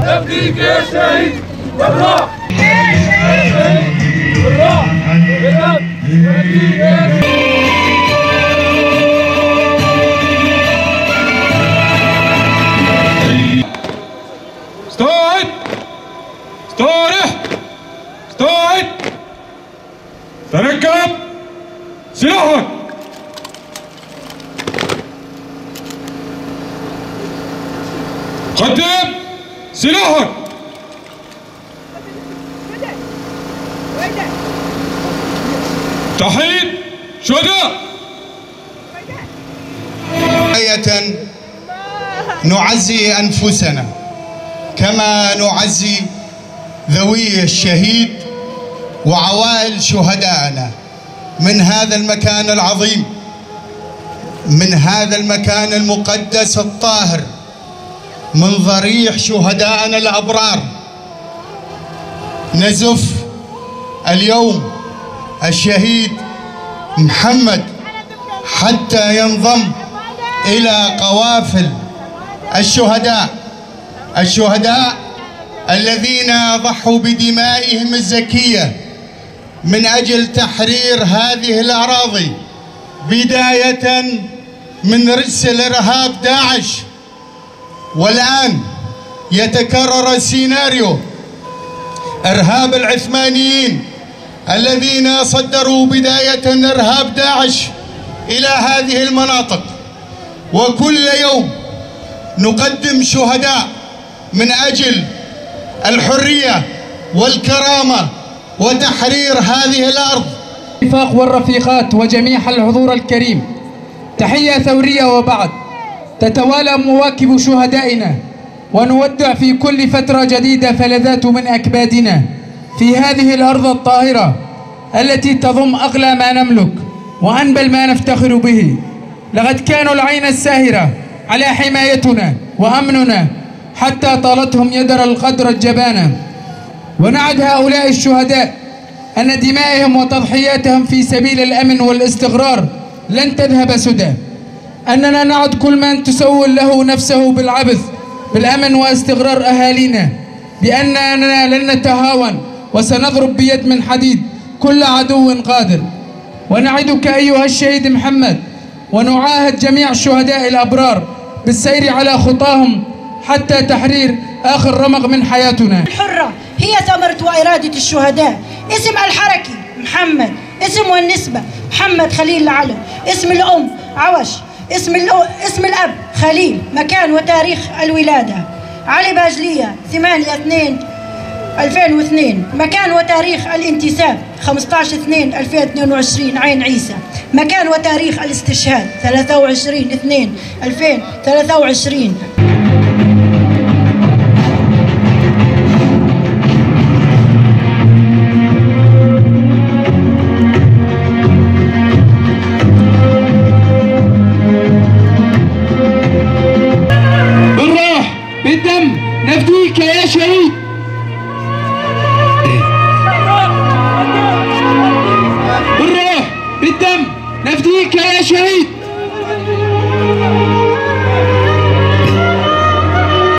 نفديك يا شهيد بالروح بالروح بالدم نفديك يا شهيد. استعد استريح استعد تركب سلاحك. قدم سلاحك. تحية شهداء. بداية نعزي أنفسنا كما نعزي ذوي الشهيد وعوائل شهدائنا من هذا المكان العظيم، من هذا المكان المقدس الطاهر، من ضريح شهدائنا الأبرار. نزف اليوم الشهيد محمد حتى ينضم إلى قوافل الشهداء الذين ضحوا بدمائهم الزكية من أجل تحرير هذه الأراضي، بداية من رجس الإرهاب داعش. والآن يتكرر السيناريو إرهاب العثمانيين الذين صدروا بداية إرهاب داعش إلى هذه المناطق. وكل يوم نقدم شهداء من أجل الحرية والكرامة وتحرير هذه الأرض. الرفاق والرفيقات وجميع الحضور الكريم، تحية ثورية وبعد. تتوالى مواكب شهدائنا ونودع في كل فترة جديدة فلذات من أكبادنا في هذه الأرض الطاهرة التي تضم أغلى ما نملك وأنبل ما نفتخر به. لقد كانوا العين الساهرة على حمايتنا وأمننا حتى طالتهم يدر القدر الجبانة. ونعد هؤلاء الشهداء أن دمائهم وتضحياتهم في سبيل الأمن والاستقرار لن تذهب سدى، أننا نعد كل من تسول له نفسه بالعبث بالأمن واستقرار أهالينا، بأننا لن نتهاون وسنضرب بيد من حديد كل عدو قادر. ونعدك أيها الشهيد محمد ونعاهد جميع الشهداء الأبرار بالسير على خطاهم حتى تحرير آخر رمق من حياتنا. الحرة هي ثمرة وإرادة الشهداء. اسم الحركي محمد، اسم والنسبة محمد خليل العلم، اسم الأم عوش، اسم الأب خليل، مكان وتاريخ الولادة علي باجلية 8/2/2002، مكان وتاريخ الانتساب 15/2/2022 عين عيسى، مكان وتاريخ الاستشهاد 23/2/2023. بالروح بالدم نفديك يا شهيد. بالروح بالدم نفديك يا شهيد.